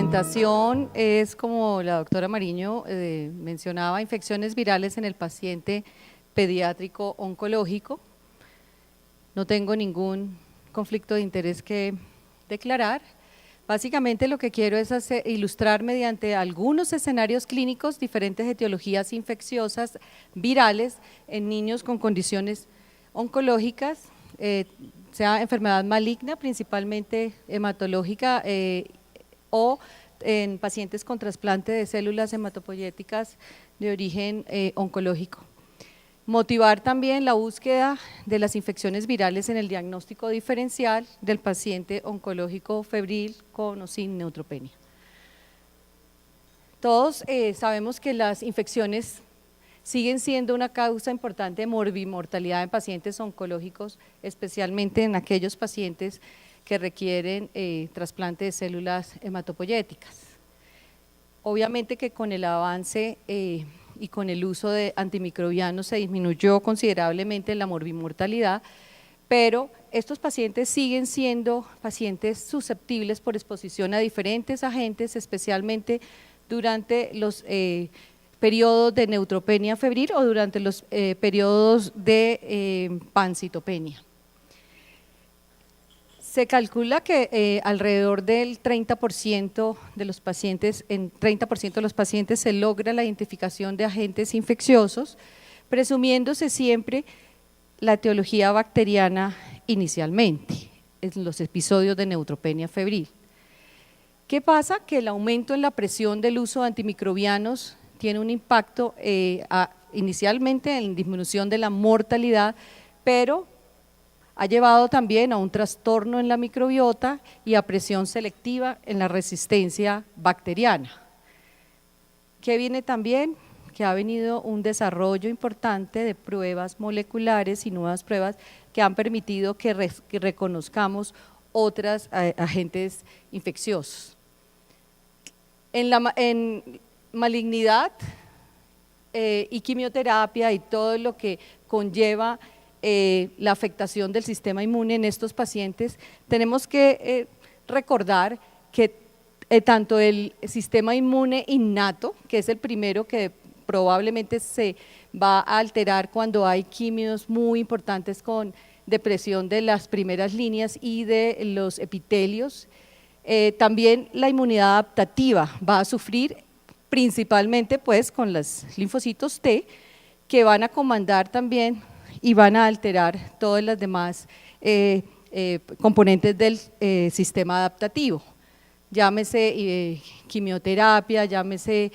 presentación es, como la doctora Mariño mencionaba, infecciones virales en el paciente pediátrico oncológico. No tengo ningún conflicto de interés que declarar. Básicamente lo que quiero es ilustrar mediante algunos escenarios clínicos diferentes etiologías infecciosas virales en niños con condiciones oncológicas, sea enfermedad maligna, principalmente hematológica, o en pacientes con trasplante de células hematopoyéticas de origen oncológico. Motivar también la búsqueda de las infecciones virales en el diagnóstico diferencial del paciente oncológico febril con o sin neutropenia. Todos sabemos que las infecciones siguen siendo una causa importante de morbimortalidad en pacientes oncológicos, especialmente en aquellos pacientes que requieren trasplante de células hematopoyéticas. Obviamente que con el avance y con el uso de antimicrobianos se disminuyó considerablemente la morbimortalidad, pero estos pacientes siguen siendo pacientes susceptibles por exposición a diferentes agentes, especialmente durante los periodos de neutropenia febril o durante los periodos de pancitopenia. Se calcula que alrededor del 30% de los pacientes, en 30% de los pacientes se logra la identificación de agentes infecciosos, presumiéndose siempre la etiología bacteriana inicialmente, en los episodios de neutropenia febril. ¿Qué pasa? Que el aumento en la presión del uso de antimicrobianos tiene un impacto inicialmente en disminución de la mortalidad, pero ha llevado también a un trastorno en la microbiota y a presión selectiva en la resistencia bacteriana. ¿Qué viene también? Que ha venido un desarrollo importante de pruebas moleculares y nuevas pruebas que han permitido que reconozcamos otros agentes infecciosos. En malignidad y quimioterapia y todo lo que conlleva la afectación del sistema inmune en estos pacientes, tenemos que recordar que tanto el sistema inmune innato, que es el primero que probablemente se va a alterar cuando hay quimios muy importantes con depresión de las primeras líneas y de los epitelios, también la inmunidad adaptativa va a sufrir principalmente pues con los linfocitos T, que van a comandar también y van a alterar todas las demás componentes del sistema adaptativo, llámese quimioterapia, llámese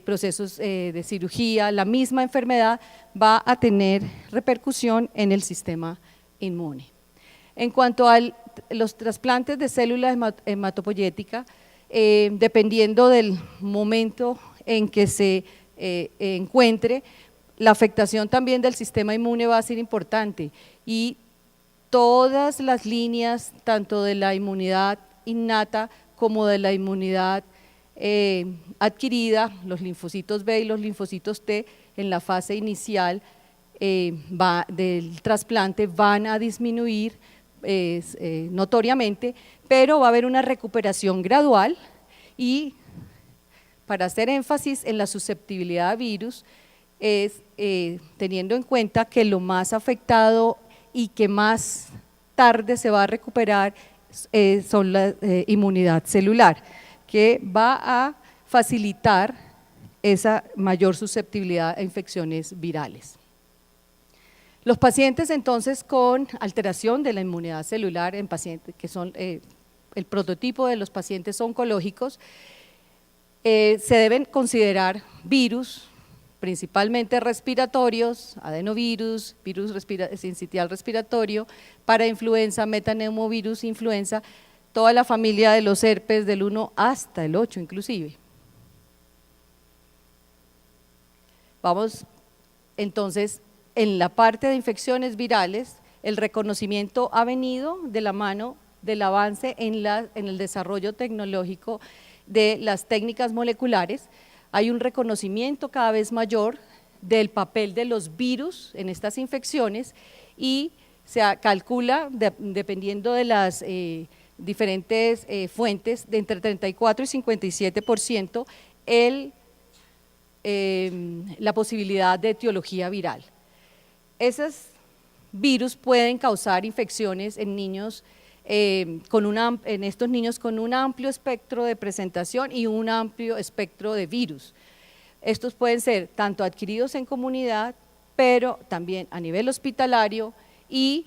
procesos de cirugía, la misma enfermedad va a tener repercusión en el sistema inmune. En cuanto a los trasplantes de células hematopoyética, dependiendo del momento en que se encuentre, la afectación también del sistema inmune va a ser importante y todas las líneas, tanto de la inmunidad innata como de la inmunidad adquirida, los linfocitos B y los linfocitos T en la fase inicial del trasplante van a disminuir notoriamente, pero va a haber una recuperación gradual y para hacer énfasis en la susceptibilidad a virus, es teniendo en cuenta que lo más afectado y que más tarde se va a recuperar son la inmunidad celular, que va a facilitar esa mayor susceptibilidad a infecciones virales. Los pacientes entonces con alteración de la inmunidad celular, en pacientes que son el prototipo de los pacientes oncológicos, se deben considerar virus, principalmente respiratorios, adenovirus, virus sincitial respiratorio, parainfluenza, metaneumovirus, influenza, toda la familia de los herpes del 1 hasta el 8 inclusive. Vamos entonces, en la parte de infecciones virales, el reconocimiento ha venido de la mano del avance en el desarrollo tecnológico de las técnicas moleculares. Hay un reconocimiento cada vez mayor del papel de los virus en estas infecciones y se calcula, dependiendo de diferentes fuentes, de entre 34 y 57% la posibilidad de etiología viral. Esos virus pueden causar infecciones en niños, en estos niños con un amplio espectro de presentación y un amplio espectro de virus. Estos pueden ser tanto adquiridos en comunidad, pero también a nivel hospitalario y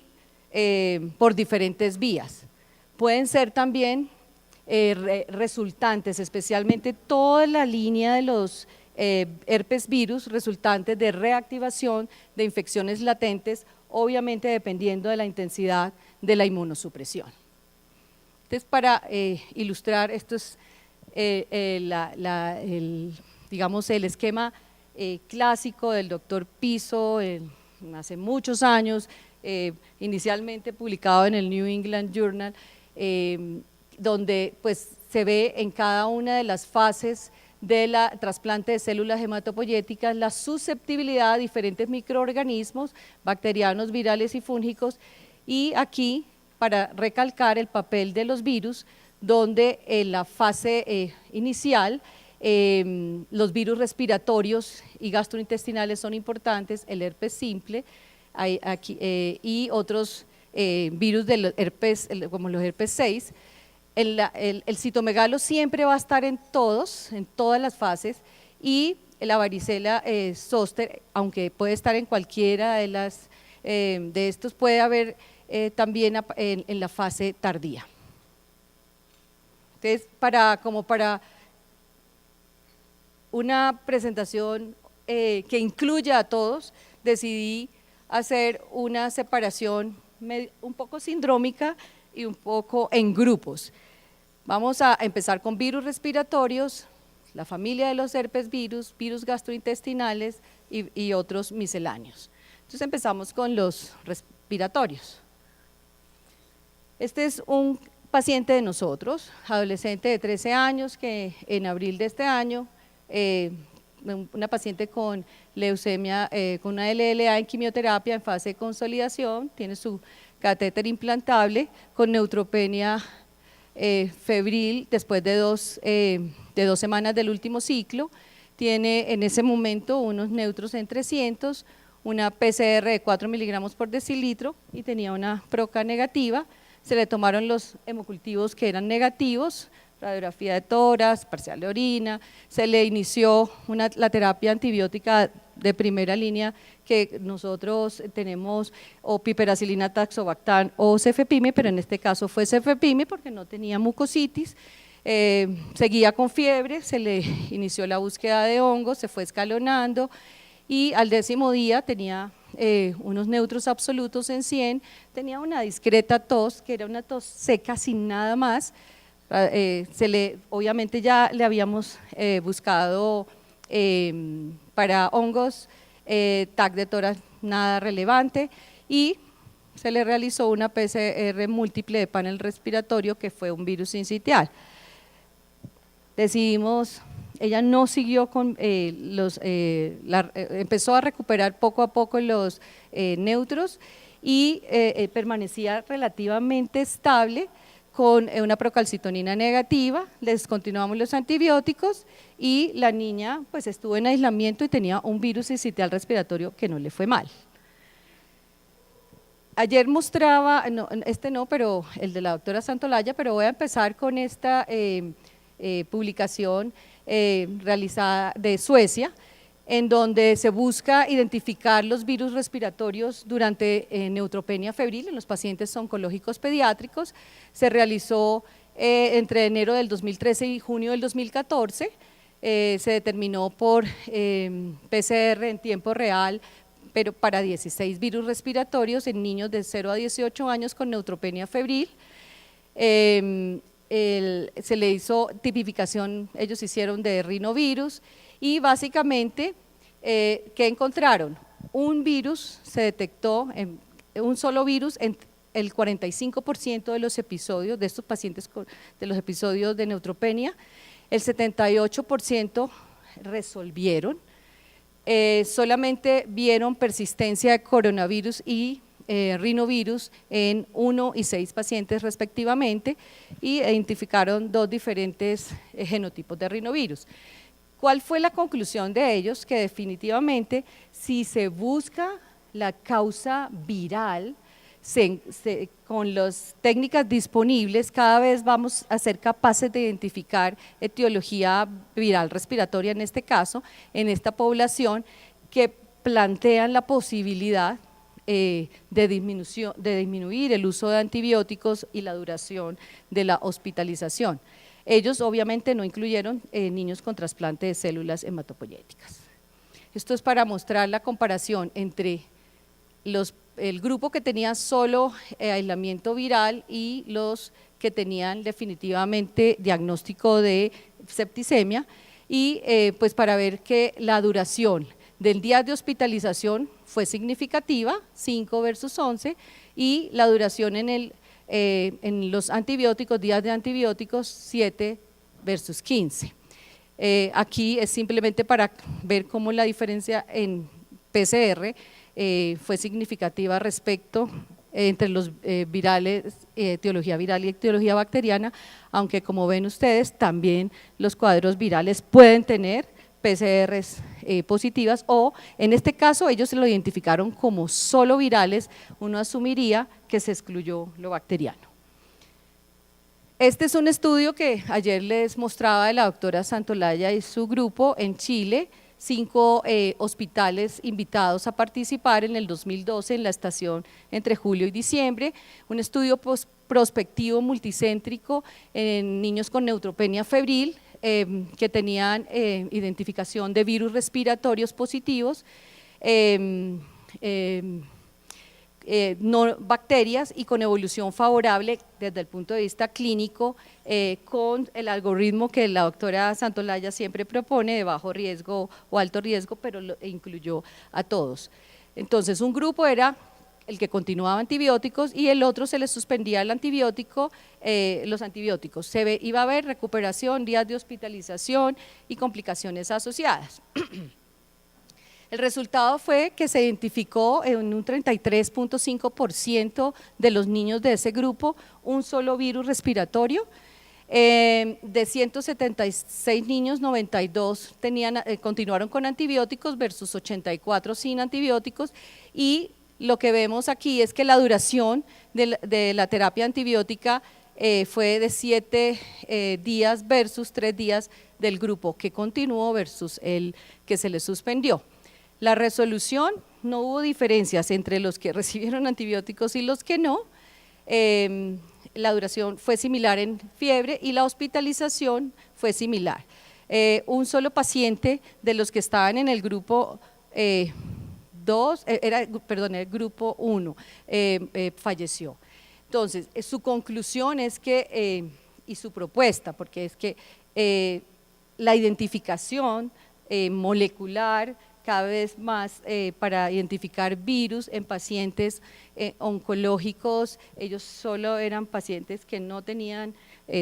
por diferentes vías. Pueden ser también resultantes, especialmente toda la línea de los herpes virus, resultantes de reactivación de infecciones latentes, obviamente dependiendo de la intensidad de la inmunosupresión. Entonces, para ilustrar, esto es digamos, el esquema clásico del doctor Piso, hace muchos años, inicialmente publicado en el New England Journal, donde pues se ve en cada una de las fases de la trasplante de células hematopoyéticas la susceptibilidad a diferentes microorganismos, bacterianos, virales y fúngicos, y aquí para recalcar el papel de los virus, donde en la fase inicial los virus respiratorios y gastrointestinales son importantes, el herpes simple y otros virus de los herpes, como los herpes 6. El citomegalo siempre va a estar en todas las fases, y la varicela zoster, aunque puede estar en cualquiera de estos, puede haber también en la fase tardía. Entonces, para una presentación que incluya a todos, decidí hacer una separación un poco sindrómica y un poco en grupos. Vamos a empezar con virus respiratorios, la familia de los herpes virus, virus gastrointestinales y otros misceláneos. Entonces empezamos con los respiratorios. Este es un paciente de nosotros, adolescente de 13 años, que en abril de este año, una paciente con leucemia, con una LLA en quimioterapia en fase de consolidación, tiene su catéter implantable con neutropenia febril después de dos semanas del último ciclo, tiene en ese momento unos neutros en 300, una PCR de 4 miligramos por decilitro y tenía una PROCA negativa. Se le tomaron los hemocultivos que eran negativos, radiografía de tórax, parcial de orina, se le inició la terapia antibiótica de primera línea que nosotros tenemos, o piperacilina, taxobactam o cefepime, pero en este caso fue cefepime porque no tenía mucositis, seguía con fiebre, se le inició la búsqueda de hongos, se fue escalonando y al 10º día tenía unos neutros absolutos en 100, tenía una discreta tos, que era una tos seca sin nada más. Obviamente ya le habíamos buscado para hongos, TAC de tórax nada relevante, y se le realizó una PCR múltiple de panel respiratorio que fue un virus sincitial. Decidimos, ella no siguió con empezó a recuperar poco a poco los neutros y permanecía relativamente estable con una procalcitonina negativa, descontinuamos los antibióticos y la niña pues estuvo en aislamiento y tenía un virus sincitial respiratorio que no le fue mal. Ayer mostraba, pero el de la doctora Santolaya, pero voy a empezar con esta publicación realizada de Suecia, en donde se busca identificar los virus respiratorios durante neutropenia febril en los pacientes oncológicos pediátricos. Se realizó entre enero del 2013 y junio del 2014, se determinó por PCR en tiempo real, pero para 16 virus respiratorios en niños de 0 a 18 años con neutropenia febril. Se le hizo tipificación, ellos hicieron de rinovirus, y básicamente, ¿qué encontraron? Un virus se detectó, un solo virus en el 45% de los episodios de estos pacientes de los episodios de neutropenia, el 78% resolvieron, solamente vieron persistencia de coronavirus y rinovirus en 1 y 6 pacientes respectivamente y identificaron 2 diferentes genotipos de rinovirus. ¿Cuál fue la conclusión de ellos? Que definitivamente si se busca la causa viral, con las técnicas disponibles cada vez vamos a ser capaces de identificar etiología viral respiratoria en este caso, en esta población, que plantean la posibilidad de disminuir el uso de antibióticos y la duración de la hospitalización. Ellos obviamente no incluyeron niños con trasplante de células hematopoyéticas. Esto es para mostrar la comparación entre el grupo que tenía solo aislamiento viral y los que tenían definitivamente diagnóstico de septicemia y pues para ver que la duración del día de hospitalización fue significativa, 5 versus 11, y la duración en los antibióticos, días de antibióticos, 7 versus 15. Aquí es simplemente para ver cómo la diferencia en PCR fue significativa respecto entre los virales, etiología viral y etiología bacteriana, aunque como ven ustedes también los cuadros virales pueden tener PCRs positivas o en este caso ellos se lo identificaron como solo virales, uno asumiría que se excluyó lo bacteriano. Este es un estudio que ayer les mostraba de la doctora Santolaya y su grupo en Chile, 5 hospitales invitados a participar en el 2012 en la estación entre julio y diciembre, un estudio prospectivo multicéntrico en niños con neutropenia febril que tenían identificación de virus respiratorios positivos, no bacterias y con evolución favorable desde el punto de vista clínico con el algoritmo que la doctora Santolaya siempre propone de bajo riesgo o alto riesgo, pero incluyó a todos. Entonces un grupo era el que continuaba antibióticos y el otro se le suspendía el antibiótico, los antibióticos. Iba a haber recuperación, días de hospitalización y complicaciones asociadas. El resultado fue que se identificó en un 33.5% de los niños de ese grupo un solo virus respiratorio. De 176 niños, 92 continuaron con antibióticos versus 84 sin antibióticos y lo que vemos aquí es que la duración de la terapia antibiótica fue de 7 días versus 3 días del grupo que continuó versus el que se le suspendió. La resolución, no hubo diferencias entre los que recibieron antibióticos y los que no, la duración fue similar en fiebre y la hospitalización fue similar. Un solo paciente de los que estaban en el grupo el grupo 1 falleció. Entonces, su conclusión es que, y su propuesta, porque es que la identificación molecular cada vez más para identificar virus en pacientes oncológicos, ellos solo eran pacientes que no tenían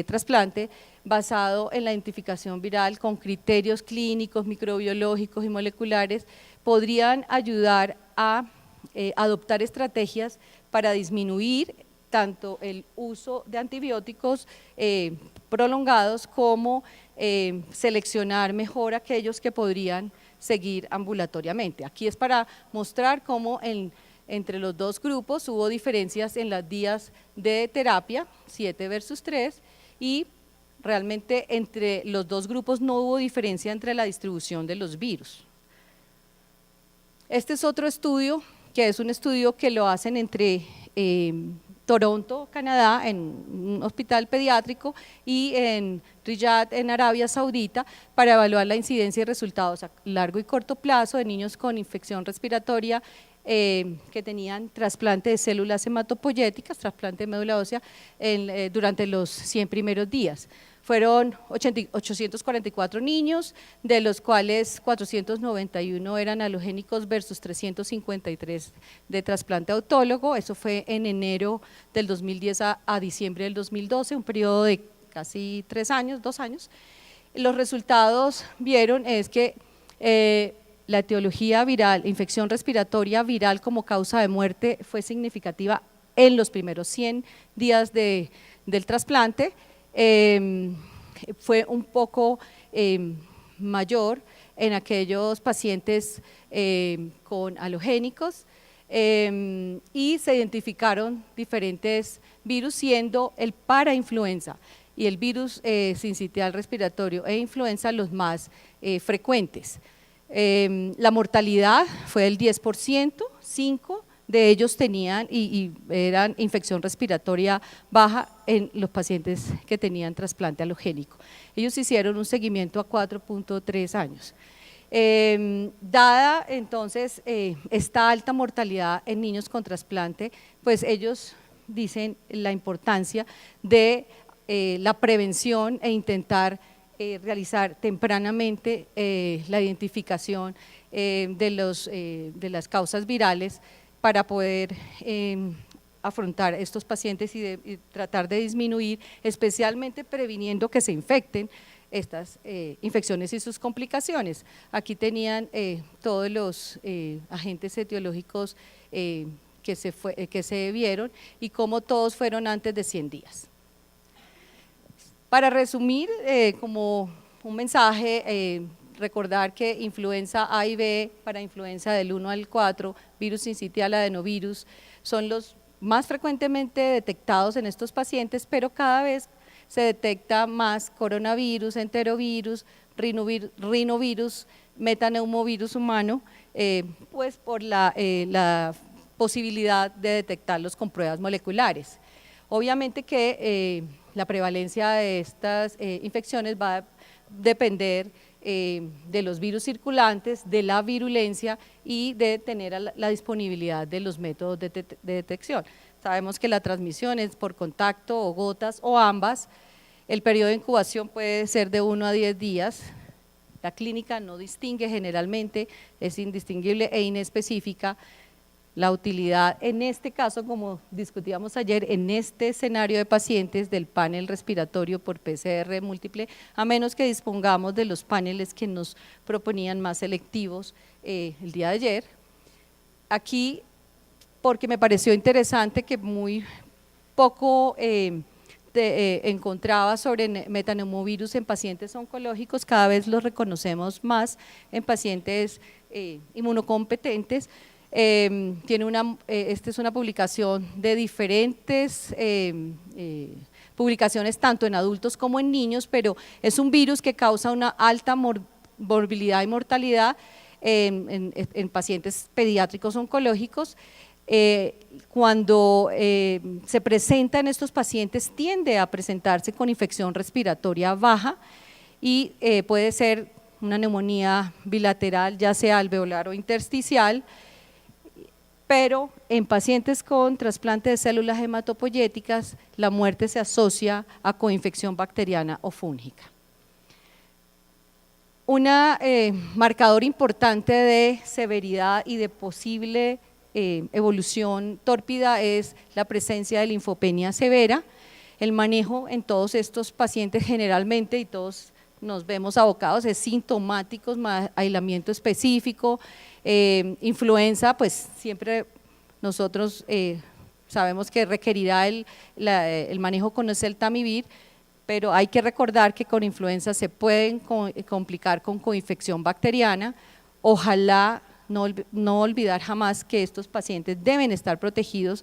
trasplante, basado en la identificación viral con criterios clínicos, microbiológicos y moleculares, podrían ayudar a adoptar estrategias para disminuir tanto el uso de antibióticos prolongados como seleccionar mejor aquellos que podrían seguir ambulatoriamente. Aquí es para mostrar cómo entre los dos grupos hubo diferencias en los días de terapia, 7 versus 3, y realmente entre los dos grupos no hubo diferencia entre la distribución de los virus. Este es otro estudio, que es un estudio que lo hacen entre Toronto, Canadá, en un hospital pediátrico, y en Riyadh, en Arabia Saudita, para evaluar la incidencia y resultados a largo y corto plazo de niños con infección respiratoria que tenían trasplante de células hematopoyéticas, trasplante de médula ósea, durante los 100 primeros días. Fueron 844 niños, de los cuales 491 eran halogénicos versus 353 de trasplante autólogo. Eso fue en enero del 2010 a diciembre del 2012, un periodo de casi 3 años, 2 años. Los resultados vieron es que la etiología viral, infección respiratoria viral como causa de muerte fue significativa en los primeros 100 días del trasplante, fue un poco mayor en aquellos pacientes con halogénicos, y se identificaron diferentes virus, siendo el parainfluenza y el virus sincitial respiratorio e influenza los más frecuentes. La mortalidad fue del 10%, 5 de ellos tenían y eran infección respiratoria baja en los pacientes que tenían trasplante halogénico. Ellos hicieron un seguimiento a 4.3 años. Dada entonces esta alta mortalidad en niños con trasplante, pues ellos dicen la importancia de la prevención e intentar realizar tempranamente la identificación de las causas virales para poder afrontar estos pacientes y tratar de disminuir, especialmente previniendo que se infecten estas infecciones y sus complicaciones. Aquí tenían todos los agentes etiológicos que se vieron y cómo todos fueron antes de 100 días. Para resumir, como un mensaje, recordar que influenza A y B, para influenza del 1 al 4, virus sincitial, adenovirus, son los más frecuentemente detectados en estos pacientes, pero cada vez se detecta más coronavirus, enterovirus, rinovirus, metaneumovirus humano, pues por la posibilidad de detectarlos con pruebas moleculares. Obviamente que la prevalencia de estas infecciones va a depender de los virus circulantes, de la virulencia y de tener la disponibilidad de los métodos de detección. Sabemos que la transmisión es por contacto o gotas o ambas. El periodo de incubación puede ser de 1 a 10 días. La clínica no distingue generalmente, es indistinguible e inespecífica. La utilidad en este caso, como discutíamos ayer, en este escenario de pacientes del panel respiratorio por PCR múltiple, a menos que dispongamos de los paneles que nos proponían más selectivos el día de ayer. Aquí, porque me pareció interesante que muy poco encontraba sobre metaneumovirus en pacientes oncológicos, cada vez los reconocemos más en pacientes inmunocompetentes. Esta es una publicación de diferentes publicaciones tanto en adultos como en niños, pero es un virus que causa una alta morbilidad y mortalidad en pacientes pediátricos oncológicos. Cuando se presenta en estos pacientes tiende a presentarse con infección respiratoria baja y puede ser una neumonía bilateral, ya sea alveolar o intersticial, pero en pacientes con trasplante de células hematopoyéticas la muerte se asocia a coinfección bacteriana o fúngica. Un marcador importante de severidad y de posible evolución tórpida es la presencia de linfopenia severa. El manejo en todos estos pacientes generalmente, y todos nos vemos abocados, es sintomáticos, más aislamiento específico. Influenza, pues siempre nosotros sabemos que requerirá el manejo con oseltamivir, pero hay que recordar que con influenza se pueden complicar con coinfección bacteriana. Ojalá no olvidar jamás que estos pacientes deben estar protegidos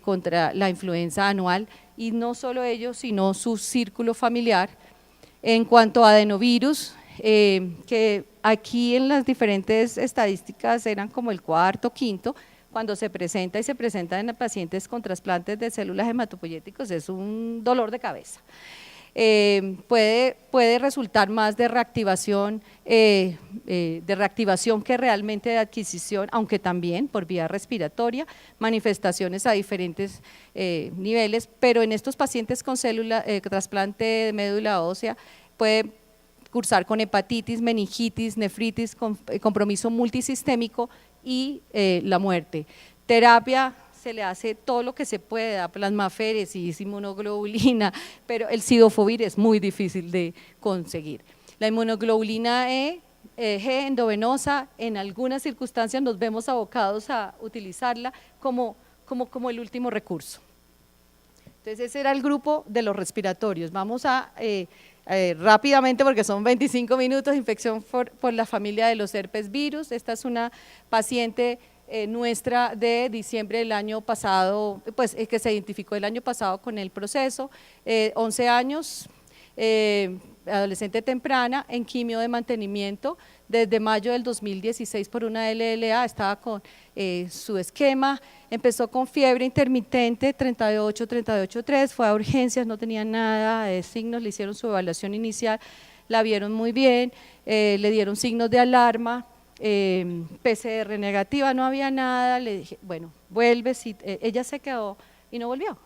contra la influenza anual, y no solo ellos, sino su círculo familiar. En cuanto a adenovirus, que aquí en las diferentes estadísticas eran como el cuarto, quinto, cuando se presenta en pacientes con trasplantes de células hematopoyéticos es un dolor de cabeza. Puede resultar más de reactivación que realmente de adquisición, aunque también por vía respiratoria, manifestaciones a diferentes niveles, pero en estos pacientes con trasplante de médula ósea puede cursar con hepatitis, meningitis, nefritis, compromiso multisistémico y la muerte. Terapia, se le hace todo lo que se pueda, plasmaféresis, inmunoglobulina, pero el cidofovir es muy difícil de conseguir. La inmunoglobulina E G endovenosa, en algunas circunstancias nos vemos abocados a utilizarla como el último recurso. Entonces ese era el grupo de los respiratorios. Vamos a rápidamente, porque son 25 minutos, infección por la familia de los herpes virus. Esta es una paciente nuestra de diciembre del año pasado, pues que se identificó el año pasado con el proceso, 11 años, adolescente temprana, en quimio de mantenimiento, desde mayo del 2016 por una LLA, estaba con su esquema, empezó con fiebre intermitente, 38, 38,3, fue a urgencias, no tenía nada de signos, le hicieron su evaluación inicial, la vieron muy bien, le dieron signos de alarma, PCR negativa, no había nada, le dije, bueno, vuelve, ella se quedó y no volvió.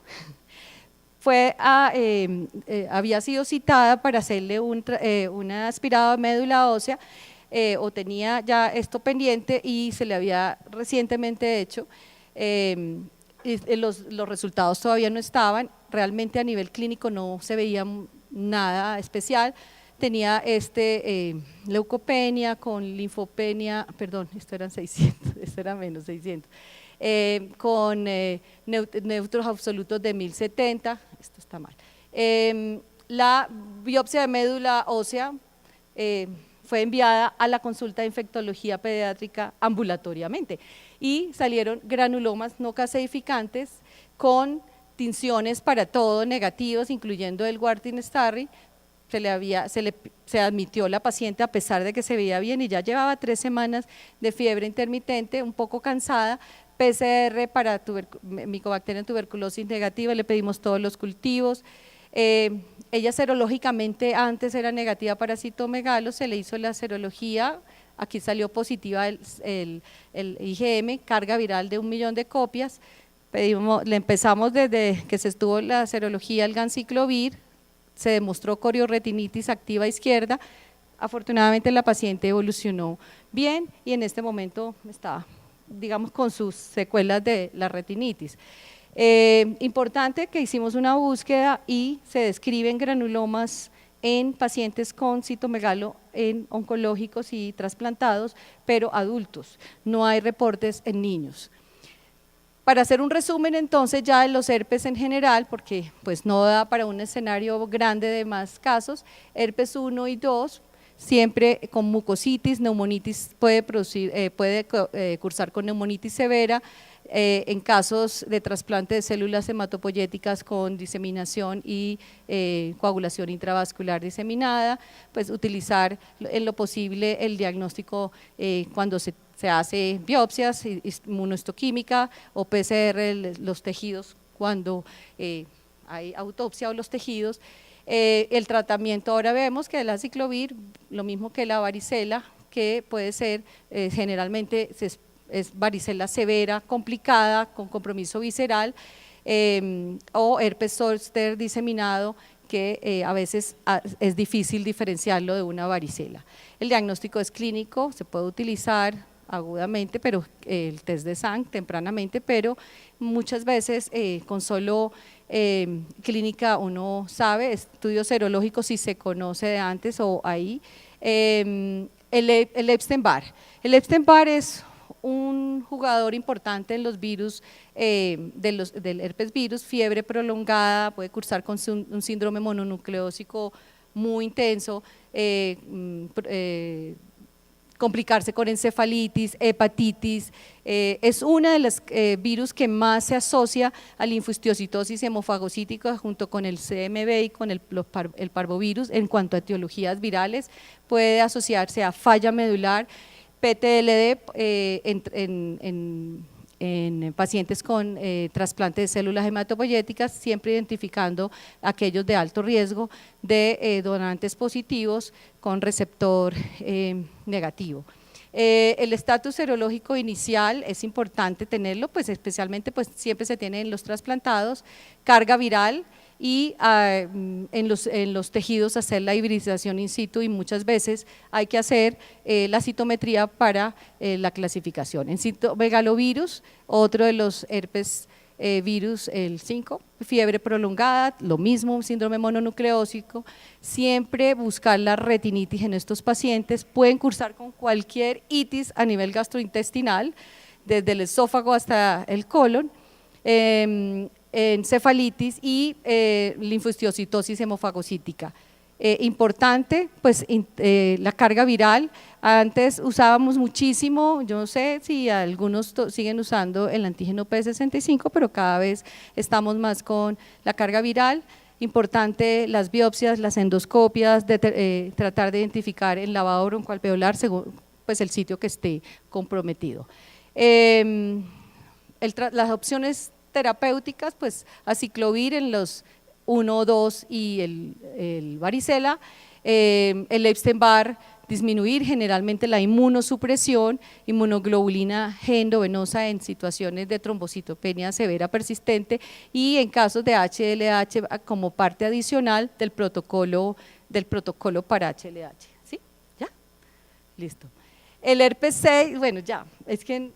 Había sido citada para hacerle una aspirado de médula ósea, o tenía ya esto pendiente y se le había recientemente hecho, y los resultados todavía no estaban, realmente a nivel clínico no se veía nada especial, tenía leucopenia con linfopenia, perdón, esto eran 600, esto era menos 600, con neutros absolutos de 1070, esto está mal. La biopsia de médula ósea fue enviada a la consulta de infectología pediátrica ambulatoriamente y salieron granulomas no caseificantes con tinciones para todo negativos, incluyendo el Warthin-Starry. Se admitió la paciente a pesar de que se veía bien y ya llevaba 3 semanas de fiebre intermitente, un poco cansada, PCR para Mycobacterium tuberculosis negativa, le pedimos todos los cultivos. Ella serológicamente antes era negativa para citomegalo, se le hizo la serología, aquí salió positiva el IgM, carga viral de 1 millón de copias, le empezamos desde que se estuvo la serología al ganciclovir, se demostró corioretinitis activa izquierda, afortunadamente la paciente evolucionó bien y en este momento está, digamos, con sus secuelas de la retinitis. Importante que hicimos una búsqueda y se describen granulomas en pacientes con citomegalo en oncológicos y trasplantados, pero adultos, no hay reportes en niños. Para hacer un resumen entonces ya de los herpes en general, porque pues no da para un escenario grande de más casos, herpes 1 y 2, siempre con mucositis, neumonitis puede cursar con neumonitis severa, en casos de trasplante de células hematopoyéticas con diseminación y coagulación intravascular diseminada, pues utilizar en lo posible el diagnóstico cuando se hace biopsias, inmunohistoquímica o PCR, los tejidos cuando hay autopsia o los tejidos. El tratamiento ahora vemos que el aciclovir, lo mismo que la varicela, que puede ser generalmente es varicela severa, complicada, con compromiso visceral, o herpes zoster diseminado, que a veces es difícil diferenciarlo de una varicela. El diagnóstico es clínico, se puede utilizar agudamente, pero el test de sangre tempranamente, pero muchas veces con solo clínica uno sabe, estudios serológicos si se conoce de antes o ahí. El Epstein-Barr. El Epstein-Barr es un jugador importante en los virus, del herpes virus, fiebre prolongada, puede cursar con un síndrome mononucleósico muy intenso, complicarse con encefalitis, hepatitis, es una de las virus que más se asocia a linfohistiocytosis hemofagocítica junto con el CMV y con el parvovirus en cuanto a etiologías virales, puede asociarse a falla medular, PTLD en pacientes con trasplante de células hematopoyéticas, siempre identificando aquellos de alto riesgo de donantes positivos con receptor negativo. El estatus serológico inicial es importante tenerlo, pues especialmente pues siempre se tiene en los trasplantados, carga viral y en los tejidos hacer la hibridización in situ y muchas veces hay que hacer la citometría para la clasificación. En citomegalovirus, otro de los herpes virus, el 5, fiebre prolongada, lo mismo, síndrome mononucleósico, siempre buscar la retinitis en estos pacientes, pueden cursar con cualquier itis a nivel gastrointestinal, desde el esófago hasta el colon, encefalitis y linfohistiocytosis hemofagocítica. Importante, pues la carga viral, antes usábamos muchísimo, yo no sé si algunos siguen usando el antígeno P65, pero cada vez estamos más con la carga viral. Importante las biopsias, las endoscopias, tratar de identificar el lavado broncoalveolar según pues, el sitio que esté comprometido. Las opciones terapéuticas, pues aciclovir en los 1, 2 y el varicela, el Epstein-Barr, disminuir generalmente la inmunosupresión, inmunoglobulina G endovenosa en situaciones de trombocitopenia severa persistente y en casos de HLH como parte adicional del protocolo para HLH. ¿Sí? ¿Ya? Listo. El herpes 6, bueno, ya, es que…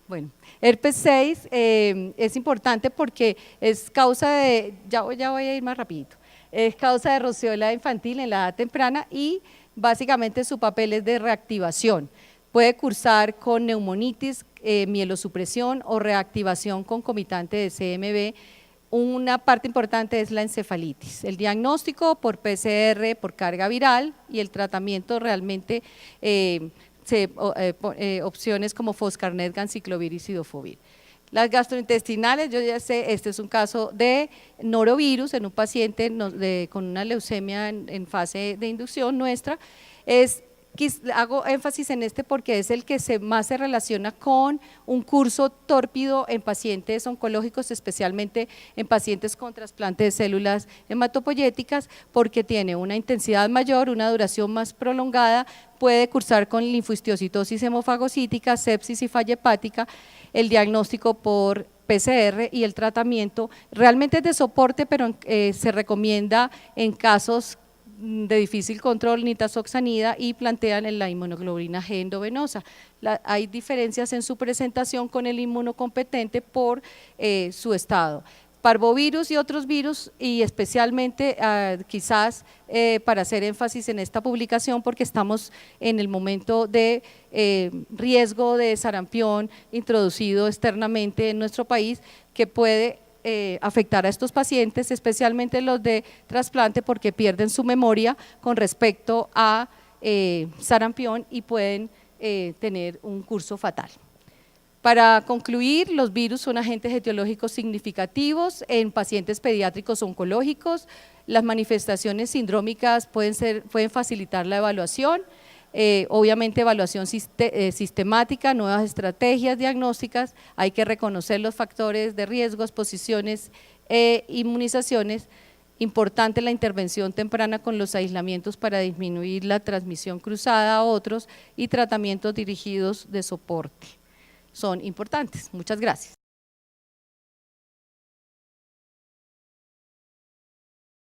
Bueno, herpes 6 es importante porque es causa de, ya voy a ir más rapidito, es causa de roceola infantil en la edad temprana y básicamente su papel es de reactivación. Puede cursar con neumonitis, mielosupresión o reactivación concomitante de CMV. Una parte importante es la encefalitis, el diagnóstico por PCR, por carga viral y el tratamiento realmente opciones como Foscarnet, Ganciclovir y Cidofovir. Las gastrointestinales, yo ya sé, este es un caso de norovirus en un paciente con una leucemia en fase de inducción nuestra. Hago énfasis en este porque es el que más se relaciona con un curso tórpido en pacientes oncológicos, especialmente en pacientes con trasplante de células hematopoyéticas, porque tiene una intensidad mayor, una duración más prolongada, puede cursar con linfohistiocytosis hemofagocítica, sepsis y falla hepática, el diagnóstico por PCR y el tratamiento realmente es de soporte, pero se recomienda en casos de difícil control, nitazoxanida y plantean en la inmunoglobulina G endovenosa. Hay diferencias en su presentación con el inmunocompetente por su estado. Parvovirus y otros virus y especialmente quizás para hacer énfasis en esta publicación porque estamos en el momento de riesgo de sarampión introducido externamente en nuestro país que puede afectar a estos pacientes, especialmente los de trasplante porque pierden su memoria con respecto a sarampión y pueden tener un curso fatal. Para concluir, los virus son agentes etiológicos significativos en pacientes pediátricos oncológicos, las manifestaciones sindrómicas pueden facilitar la evaluación, obviamente evaluación sistemática, nuevas estrategias diagnósticas, hay que reconocer los factores de riesgo, exposiciones e inmunizaciones, importante la intervención temprana con los aislamientos para disminuir la transmisión cruzada a otros y tratamientos dirigidos de soporte. Son importantes. Muchas gracias.